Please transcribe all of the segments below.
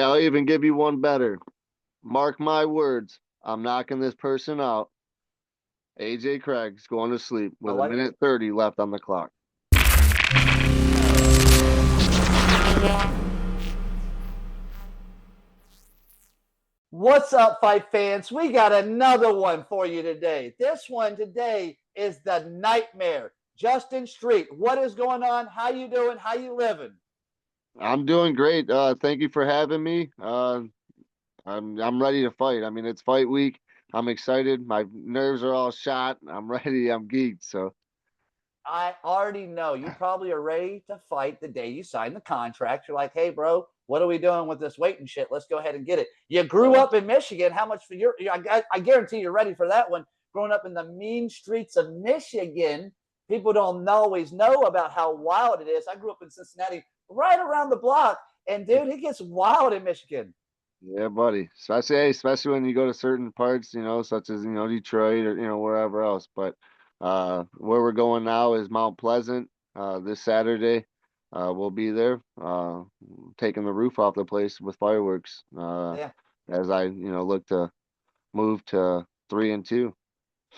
I'll even give you one better. Mark my words. I'm knocking this person out. AJ Craig's going to sleep I with a like minute 30 left on the clock. What's up, fight fans? We got another one for you today. This one today is the nightmare. Justin Street, what is going on? How you doing? How you living? I'm doing great. Thank you for having me. I'm ready to fight. I mean, it's fight week. I'm excited. My nerves are all shot. I'm ready. I'm geeked. So I already know you probably are ready to fight the day you sign the contract. You're like, hey, bro, what are we doing with this weight and shit? Let's go ahead and get it. You grew uh, up in Michigan. How much for your? I guarantee you're ready for that one. Growing up in the mean streets of Michigan, people don't always know about how wild it is. I grew up in Cincinnati, right around the block, and dude, it gets wild in Michigan. yeah, buddy. Especially when you go to certain parts, such as Detroit or wherever else. But where we're going now is Mount Pleasant. This Saturday, we'll be there, taking the roof off the place with fireworks. Yeah, As I look to move to 3-2.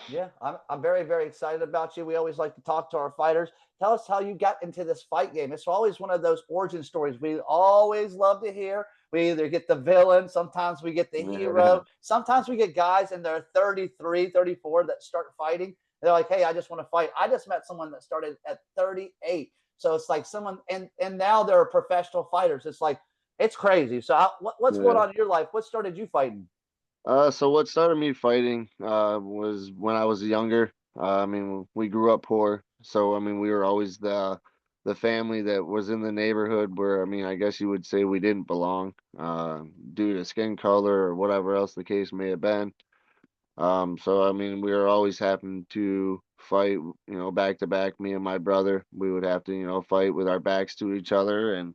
yeah, I'm very, very excited about you. We always like to talk to our fighters. Tell us how you got into this fight game. It's always one of those origin stories we always love to hear. We either get the villain, sometimes we get the Yeah, hero, sometimes we get guys in their 33, 34 that start fighting. They're like, hey, I just want to fight. I just met someone that started at 38. So it's like someone, and now they're professional fighters. It's like, it's crazy. So what's going yeah. on in your life? What started you fighting? So what started me fighting was when I was younger. I mean, we grew up poor, so I mean, we were always the family that was in the neighborhood where I mean, I guess you would say we didn't belong, due to skin color or whatever else the case may have been. So I mean, we were always having to fight, back to back. Me and my brother, we would have to, fight with our backs to each other and,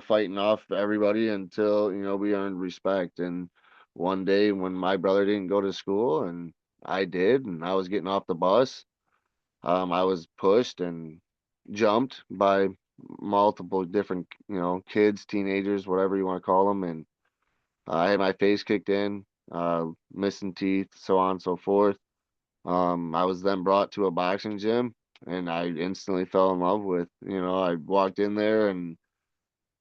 fighting off everybody until, we earned respect. And one day when my brother didn't go to school and I did, and I was getting off the bus, I was pushed and jumped by multiple different, kids, teenagers, whatever you want to call them, and I had my face kicked in, missing teeth, so on and so forth. I was then brought to a boxing gym and I instantly fell in love with, I walked in there and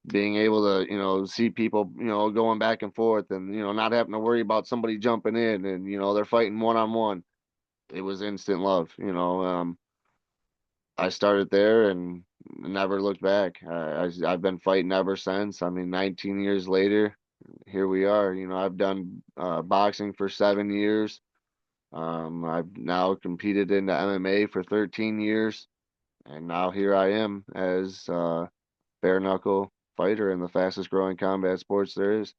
being able to, see people, going back and forth and, not having to worry about somebody jumping in and, they're fighting one on one. It was instant love, I started there and never looked back. I've been fighting ever since. I mean, 19 years later, here we are. I've done boxing for 7 years. I've now competed in the MMA for 13 years, and now here I am as bare knuckle fighter in the fastest growing combat sports there is.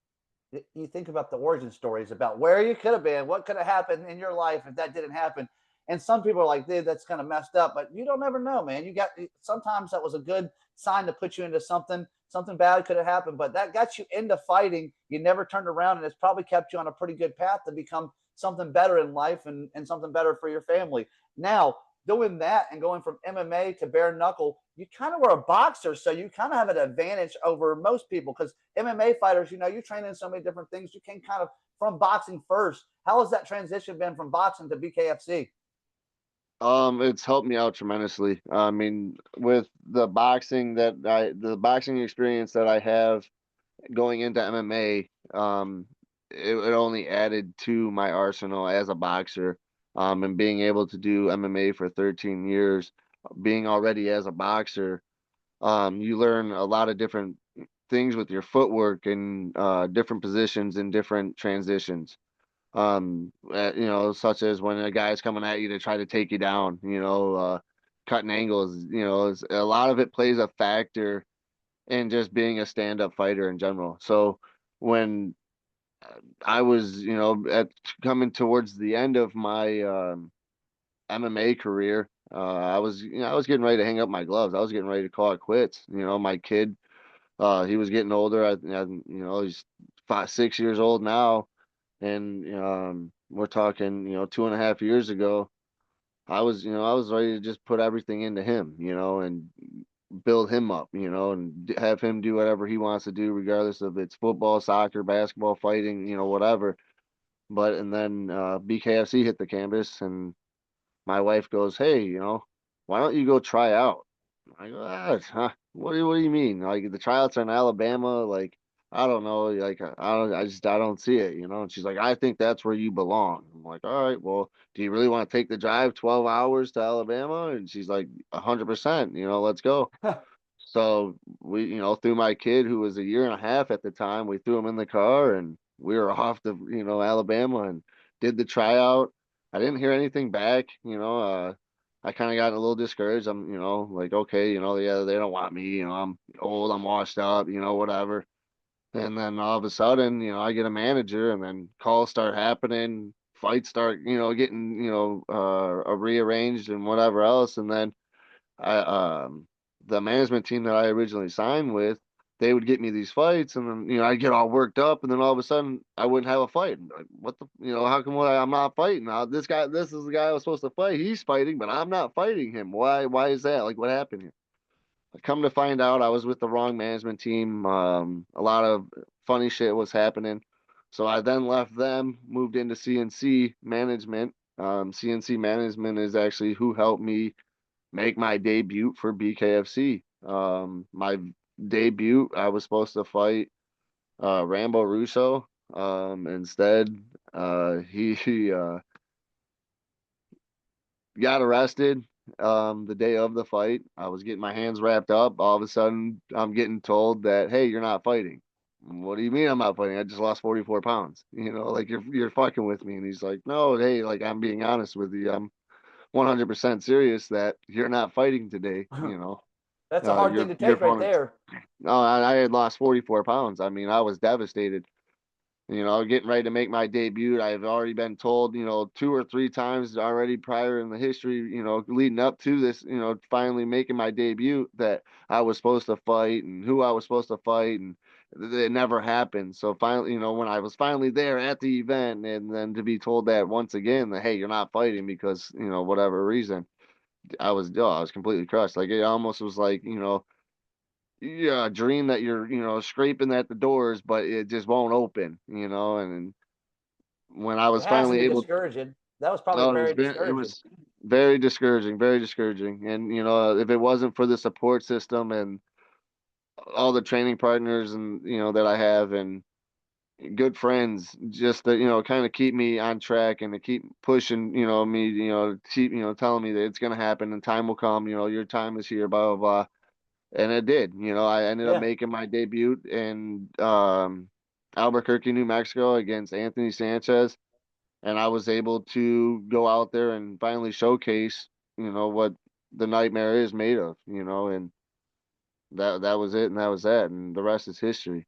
You think about the origin stories about where you could have been, what could have happened in your life if that didn't happen. And some people are like, dude, that's kind of messed up, but you don't ever know, man. You got sometimes that was a good sign to put you into something. Something bad could have happened, but that got you into fighting. You never turned around, and it's probably kept you on a pretty good path to become something better in life and something better for your family. Now, doing that and going from MMA to bare knuckle, you kind of were a boxer, so you kind of have an advantage over most people because MMA fighters, you train in so many different things. You came kind of from boxing first. How has that transition been from boxing to BKFC? It's helped me out tremendously. I mean, with the boxing experience that I have going into MMA, it only added to my arsenal as a boxer. And being able to do MMA for 13 years, being already as a boxer, you learn a lot of different things with your footwork and different positions and different transitions. Such as when a guy's coming at you to try to take you down, cutting angles, a lot of it plays a factor in just being a stand-up fighter in general. So when I was, at coming towards the end of my MMA career, I was getting ready to hang up my gloves. I was getting ready to call it quits. My kid, he was getting older. He's 6 years old now, and we're talking, 2.5 years ago. I was ready to just put everything into him, and build him up, and have him do whatever he wants to do, regardless of it's football, soccer, basketball, fighting, whatever. But and then BKFC hit the canvas, and my wife goes, "Hey, why don't you go try out?" I go, huh? What do you mean? Like the tryouts are in Alabama, like I don't know, like I don't see it, And she's like, "I think that's where you belong." I'm like, "All right, well, do you really want to take the drive 12 hours to Alabama?" And she's like, "100%, let's go." So we, threw my kid who was a year and a half at the time, we threw him in the car and we were off to, Alabama and did the tryout. I didn't hear anything back, I kind of got a little discouraged. I'm, like, okay, yeah, they don't want me, I'm old, I'm washed up, whatever. And then all of a sudden, I get a manager and then calls start happening, fights start, getting, rearranged and whatever else. And then I the management team that I originally signed with, they would get me these fights, and then I'd get all worked up, and then all of a sudden I wouldn't have a fight. And like, what the, how come I'm not fighting? Now this is the guy I was supposed to fight. He's fighting, but I'm not fighting him. Why? Why is that? Like, what happened here? I come to find out, I was with the wrong management team. A lot of funny shit was happening. So I then left them, moved into CNC management. CNC management is actually who helped me make my debut for BKFC. My debut, I was supposed to fight Rambo Russo. Instead, he got arrested the day of the fight. I was getting my hands wrapped up. All of a sudden, I'm getting told that, hey, you're not fighting. What do you mean I'm not fighting? I just lost 44 pounds. Like you're fucking with me. And he's like, no, hey, like I'm being honest with you. I'm 100% serious that you're not fighting today. That's a hard Your thing to your take right opponent's. there. No, I had lost 44 pounds. I mean, I was devastated. Getting ready to make my debut. I've already been told, two or three times already prior in the history, leading up to this, finally making my debut that I was supposed to fight and who I was supposed to fight, and it never happened. So finally, when I was finally there at the event, and then to be told that once again that hey, you're not fighting because whatever reason, I was completely crushed. Like it almost was like yeah, a dream that you're, scraping at the doors, but it just won't open, and when I It was has to finally be able, discouraging. That was probably oh, very it discouraging. was very discouraging, very discouraging. And, if it wasn't for the support system and all the training partners and, that I have and good friends, just to, kind of keep me on track and to keep pushing, me, keep, telling me that it's going to happen and time will come, your time is here, blah, blah, blah. And it did. I ended up Yeah. making my debut in Albuquerque, New Mexico against Anthony Sanchez, and I was able to go out there and finally showcase, what the nightmare is made of, and that was it, and that was that, and the rest is history.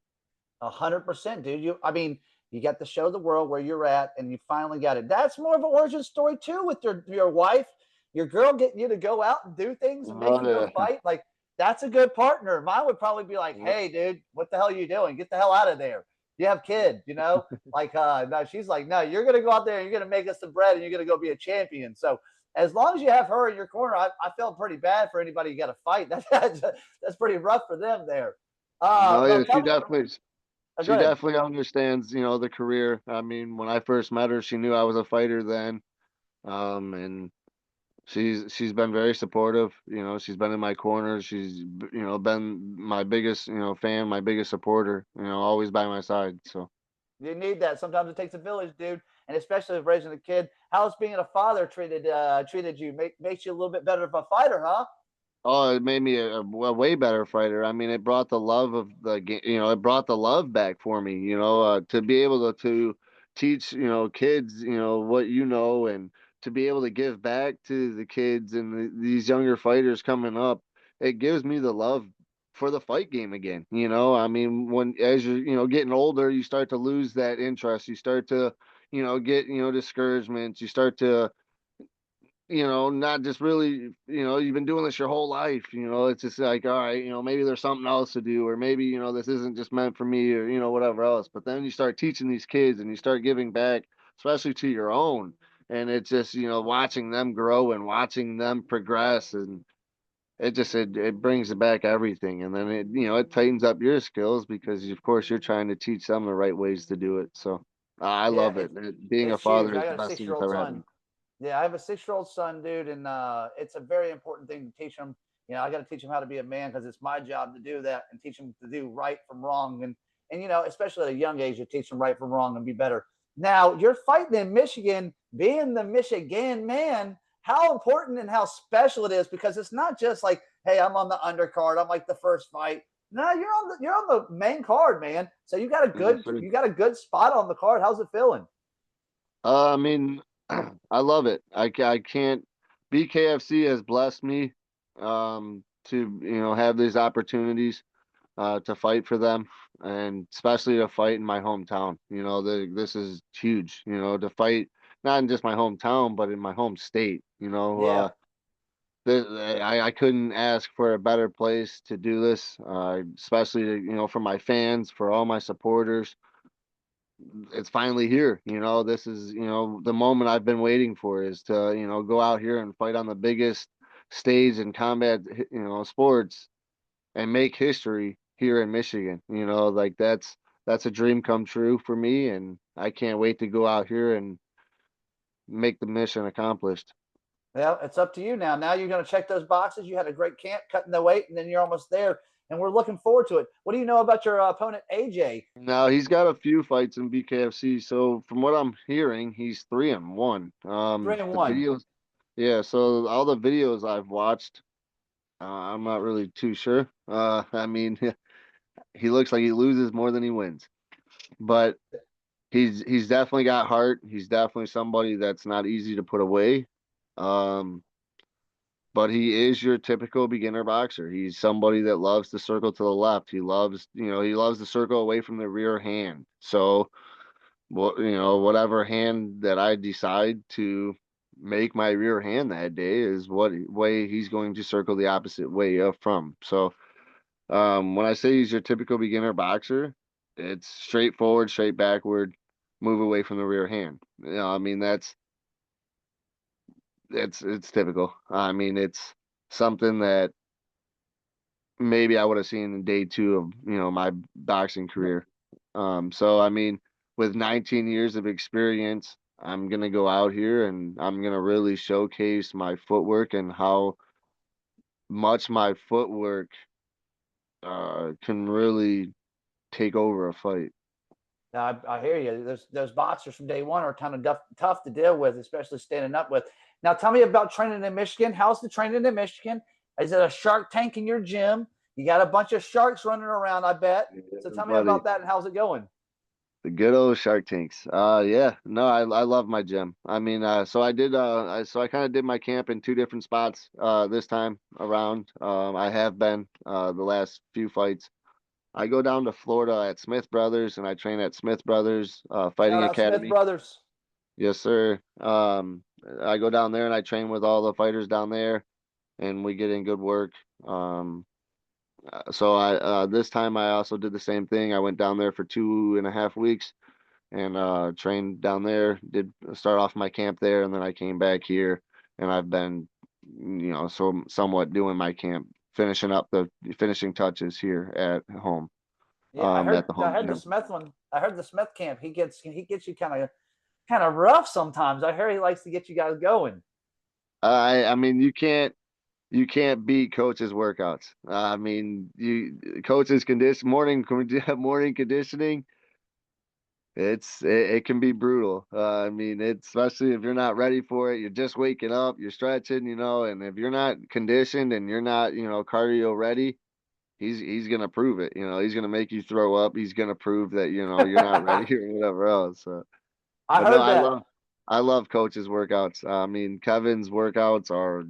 100%, dude. I mean, you got to show the world where you're at, and you finally got it. That's more of an origin story too, with your wife, your girl getting you to go out and do things and make Oh you go yeah. fight. Like that's a good partner. Mine would probably be like, Yep. "Hey, dude, what the hell are you doing? Get the hell out of there. You have kids, you know." Like, no, she's like, "No, you're gonna go out there and you're gonna make us some bread and you're gonna go be a champion." So as long as you have her in your corner, I felt pretty bad for anybody you got to fight. That's pretty rough for them there. No, Well, yeah, tell me. Go she ahead. definitely understands, the career. I mean, when I first met her, she knew I was a fighter then. And she's been very supportive. She's been in my corner. She's been my biggest fan, my biggest supporter. Always by my side. So You need that. Sometimes it takes a village, dude, and especially with raising a kid. How's being a father treated you? Makes you a little bit better of a fighter, huh? oh, it made me a way better fighter. I mean, it brought the love of the game. It brought the love back for me. To be able to teach kids what and to be able to give back to the kids and these younger fighters coming up. It gives me the love for the fight game again. I mean, when as you're getting older, you start to lose that interest. You start to get discouragements. You start to not just really, you've been doing this your whole life, it's just like, all right, maybe there's something else to do, or maybe, this isn't just meant for me, or, whatever else. But then you start teaching these kids and you start giving back, especially to your own. And it's just, watching them grow and watching them progress. And it brings back everything, and then it tightens up your skills because of course you're trying to teach them the right ways to do it. So I Yeah, love it. Being a it's huge. father I is the got a best thing that's 6-year-old ever son. happened. Yeah, I have a 6-year-old son, dude, and it's a very important thing to teach him. I got to teach him how to be a man because it's my job to do that and teach him to do right from wrong, and especially at a young age, to teach him right from wrong and be better. Now you're fighting in Michigan, being the Michigan man. How important and how special it is, because it's not just like, hey, I'm on the undercard, I'm like the first fight. No, you're on the main card, man. So you got a Yes, good sir. you got a good spot on the card. How's it feeling? I mean, I love it. I can't. BKFC has blessed me to have these opportunities to fight for them, and especially to fight in my hometown. This is huge. To fight not in just my hometown, but in my home state. Yeah. I couldn't ask for a better place to do this, especially for my fans, for all my supporters. It's finally here. This is the moment I've been waiting for, is to go out here and fight on the biggest stage in combat sports and make history here in Michigan. Like that's a dream come true for me, and I can't wait to go out here and make the mission accomplished. Well, it's up to you now. Now you're going to check those boxes. You had a great camp cutting the weight, and then you're almost there. And we're looking forward to it. What do you know about your opponent, AJ? Now he's got a few fights in BKFC, so from what I'm hearing, he's 3-1. Three and The one. videos, yeah. So all the videos I've watched, I'm not really too sure. I mean, he looks like he loses more than he wins, but he's definitely got heart. He's definitely somebody that's not easy to put away. Um, but he is your typical beginner boxer. He's somebody that loves to circle to the left. He loves to circle away from the rear hand. So, whatever hand that I decide to make my rear hand that day is what way he's going to circle the opposite way up from. So, when I say he's your typical beginner boxer, it's straightforward, straight backward, move away from the rear hand. I mean it's typical. I mean it's something that maybe I would have seen in day two of my boxing career. So I mean, with 19 years of experience, I'm gonna go out here and I'm gonna really showcase my footwork and how much my footwork can really take over a fight. Now, I hear you. Those boxers from day one are kind of tough to deal with, especially standing up with. Now, tell me about training in Michigan. How's the training in Michigan? Is it a shark tank in your gym? You got a bunch of sharks running around, I bet. So Yeah, tell me buddy. about that and how's it going? The good old Shark Tanks. Yeah, no, I love my gym. I mean, I kind of did my camp in two different spots this time around. I have been the last few fights. I go down to Florida at Smith Brothers, and I train at Smith Brothers Shout Fighting out Smith Academy. Brothers. Yes, sir. I go down there and I train with all the fighters down there, and we get in good work. Um, so I this time I also did the same thing. I went down there for 2.5 weeks and trained down there. Did start off my camp there, and then I came back here, and I've been, somewhat doing my camp, finishing up the finishing touches here at home, Yeah, I at heard the I home heard the gym. Smith one. I heard the Smith camp. He gets you kind of rough sometimes. I hear he likes to get you guys going. I mean, you can't beat coaches' workouts. I mean, you coaches condition morning conditioning. It can be brutal. I mean, it's especially if you're not ready for it. You're just waking up, you're stretching, and if you're not conditioned and you're not, cardio ready, he's gonna prove it. He's gonna make you throw up. He's gonna prove that you're not ready or whatever else. So, I but no, heard I that. love I love coaches' workouts. I mean, Kevin's workouts are,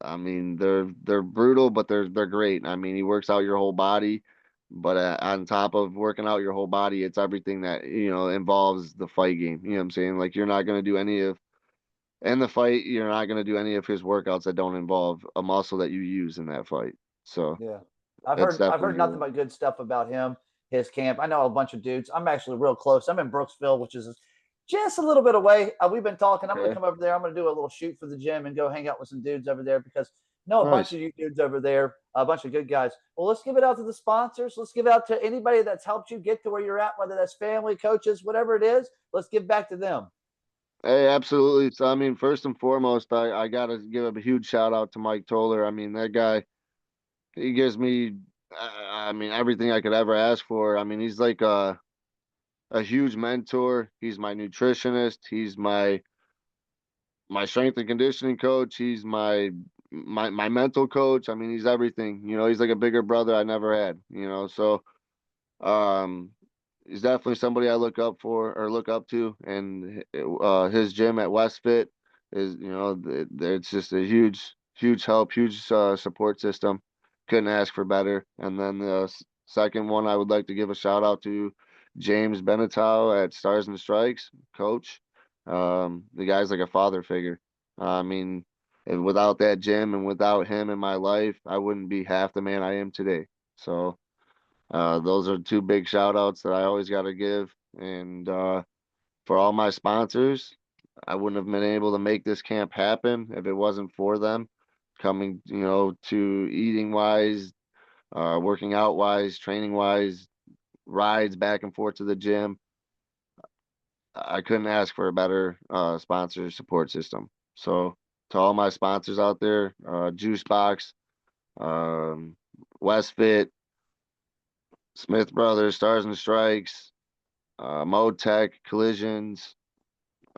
I mean, they're brutal, but they're great. I mean, he works out your whole body, but on top of working out your whole body, it's everything that involves the fight game. You know what I'm saying? Like you're not gonna do any of in the fight. You're not gonna do any of his workouts that don't involve a muscle that you use in that fight. So Yeah. I've it's heard I've definitely heard nothing but good stuff about him, his camp. I know a bunch of dudes. I'm actually real close. I'm in Brooksville, which is just a little bit away. We've been talking. I'm going to okay. come over there. I'm going to do a little shoot for the gym and go hang out with some dudes over there because know a bunch Nice. of you dudes over there, a bunch of good guys. Well, let's give it out to the sponsors. Let's give it out to anybody that's helped you get to where you're at, whether that's family, coaches, whatever it is. Let's give back to them. Hey, absolutely. So, I mean, first and foremost, I gotta give a huge shout out to Mike Toller. I mean, that guy, he gives me, I mean, everything I could ever ask for. I mean, he's like a huge mentor. He's my nutritionist. He's my strength and conditioning coach. He's my mental coach. I mean, he's everything. You know, he's like a bigger brother I never had. You know, so um, he's definitely somebody I look up for or look up to, and his gym at Westfit is, you know, it's just a huge help, huge support system. Couldn't ask for better. And then the second one, I would like to give a shout out to James Benetow at Stars and Strikes, coach. The guy's like a father figure. I mean, and without that gym and without him in my life, I wouldn't be half the man I am today. So those are two big shout outs that I always got to give. And for all my sponsors, I wouldn't have been able to make this camp happen if it wasn't for them coming, you know, to eating wise, working out wise, training wise, rides back and forth to the gym. I couldn't ask for a better sponsor support system. So to all my sponsors out there, Juicebox, um, Westfit, Smith Brothers, Stars and Strikes, Motec, Collisions,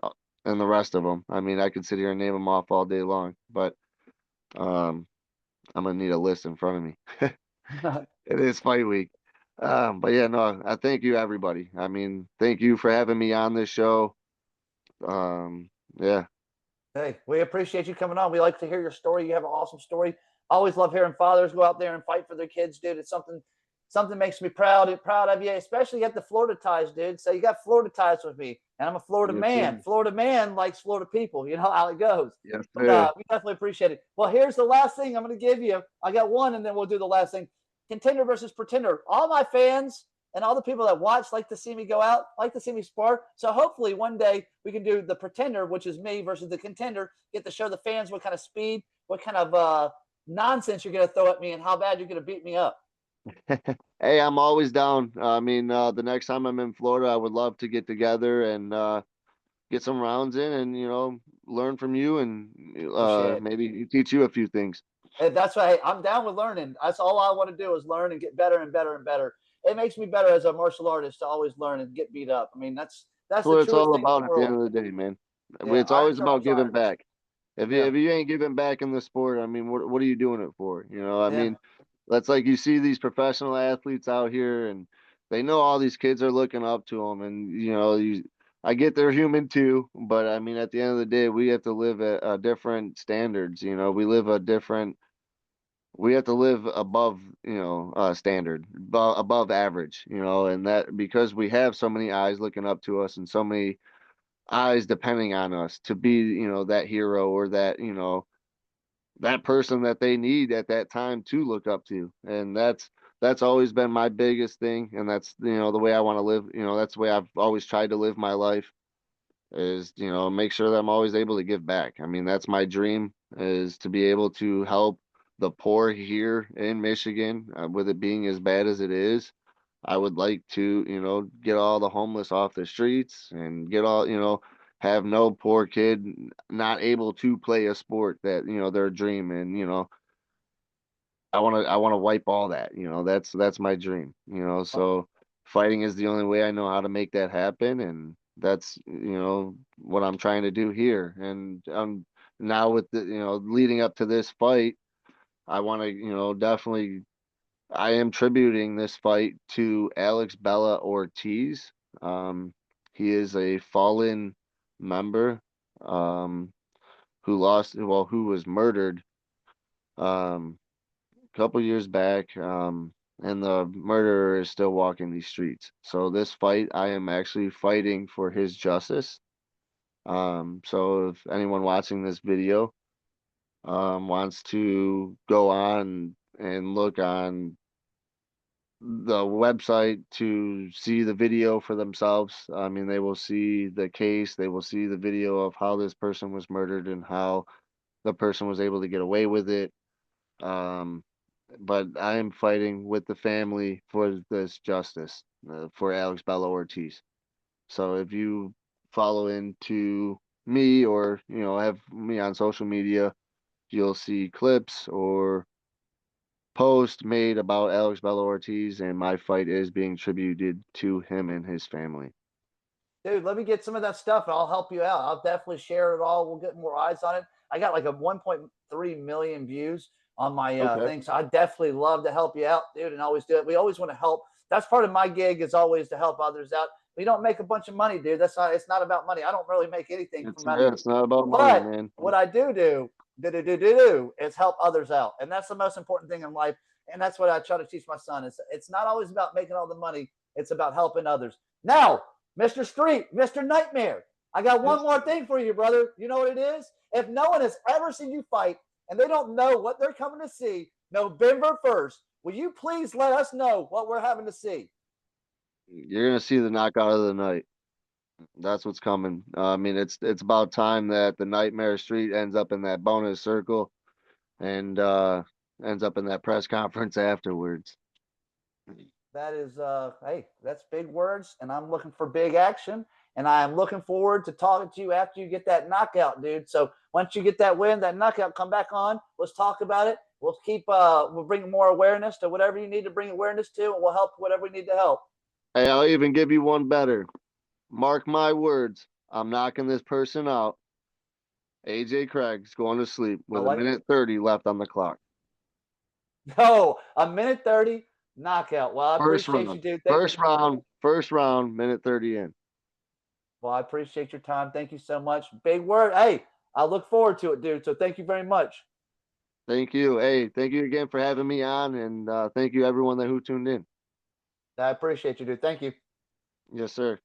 uh, and the rest of them. I mean, I could sit here and name them off all day long, but um, I'm gonna need a list in front of me. It is fight week. But yeah, no, I thank you everybody. I mean, thank you for having me on this show. Yeah, Hey, we appreciate you coming on. We like to hear your story. You have an awesome story. I always love hearing fathers go out there and fight for their kids, dude. It's something makes me proud of you, especially you have the Florida ties, dude. So you got Florida ties with me, and I'm a Florida yes, man. sir. Florida man likes Florida people. You know how it goes. Yes, But sir. we definitely appreciate it. Well, here's the last thing I'm going to give you. I got one, and then we'll do the last thing. Contender versus pretender. All my fans and all the people that watch like to see me go out, like to see me spar. So hopefully one day we can do the pretender, which is me versus the contender. Get to show the fans what kind of speed, what kind of nonsense you're going to throw at me, and how bad you're going to beat me up. Hey, I'm always down. I mean, the next time I'm in Florida, I would love to get together and get some rounds in and, you know, learn from you and Appreciate it. maybe teach you a few things. And that's why I'm down with learning. That's all I want to do is learn and get better and better and better. It makes me better as a martial artist to always learn and get beat up. I mean, that's That's the what it's truest all thing in the about at the world. end of the day, man. Yeah, It's iron always about sharpens giving iron. back. Yeah, If you ain't giving back in the sport, I mean, what are you doing it for? You know, I yeah. mean, that's like you see these professional athletes out here, and they know all these kids are looking up to them, and you know, I get they're human too, but I mean, at the end of the day, we have to live at different standards. You know, we have to live above, you know, standard, above average. You know, and that because we have so many eyes looking up to us, and so many eyes depending on us to be, you know, that hero or that, you know, that person that they need at that time to look up to. And that's always been my biggest thing. And that's, you know, the way I want to live. You know, that's the way I've always tried to live my life is, you know, make sure that I'm always able to give back. I mean, that's my dream is to be able to help the poor here in Michigan, with it being as bad as it is. I would like to, you know, get all the homeless off the streets and get all, you know, have no poor kid not able to play a sport that, you know, their dream. And, you know, I want to wipe all that, you know, that's my dream, you know, so fighting is the only way I know how to make that happen. And that's, you know, what I'm trying to do here. And now with the, you know, leading up to this fight, I want to, you know, definitely I am tributing this fight to Alex Bella Ortiz. Um, he is a fallen member, um, who was murdered, um, a couple years back, and the murderer is still walking these streets. So this fight, I am actually fighting for his justice. So if anyone watching this video, wants to go on and look on the website to see the video for themselves. I mean, they will see the case, they will see the video of how this person was murdered and how the person was able to get away with it. Um, but I am fighting with the family for this justice, for Alex Bello Ortiz. So if you follow into me or, have me on social media, you'll see clips or posts made about Alex Bello Ortiz, and my fight is being tributed to him and his family. Dude, let me get some of that stuff and I'll help you out. I'll definitely share it all. We'll get more eyes on it. I got like a 1.3 million views on my Okay. thing. So I definitely love to help you out, dude, and always do it. We always want to help. That's part of my gig is always to help others out. We don't make a bunch of money, dude. It's not about money. I don't really make anything for It's money. yeah, it's not about money, But man. what I do is help others out. And that's the most important thing in life. And that's what I try to teach my son. It's not always about making all the money. It's about helping others. Now, Mr. Street, Mr. Nightmare, I got one Yes. more thing for you, brother. You know what it is? If no one has ever seen you fight and they don't know what they're coming to see November 1st, will you please let us know what we're having to see? You're gonna see the knockout of the night. That's what's coming. I mean, it's about time that the Nightmare Street ends up in that bonus circle and ends up in that press conference afterwards. That is, hey, that's big words, and I'm looking for big action. And I am looking forward to talking to you after you get that knockout, dude. So once you get that win, that knockout, come back on. Let's talk about it. We'll bring more awareness to whatever you need to bring awareness to, and we'll help whatever we need to help. Hey, I'll even give you one better. Mark my words. I'm knocking this person out. AJ Craig's going to sleep I with a like, minute 30 left on the clock. no, a minute 30 knockout. Well, I First appreciate you, round. dude. Thank you. First round, minute 30 in. Well, I appreciate your time. Thank you so much. Big word. Hey, I look forward to it, dude. So thank you very much. Thank you. Hey, thank you again for having me on, and thank you everyone who tuned in. I appreciate you, dude. Thank you. Yes, sir.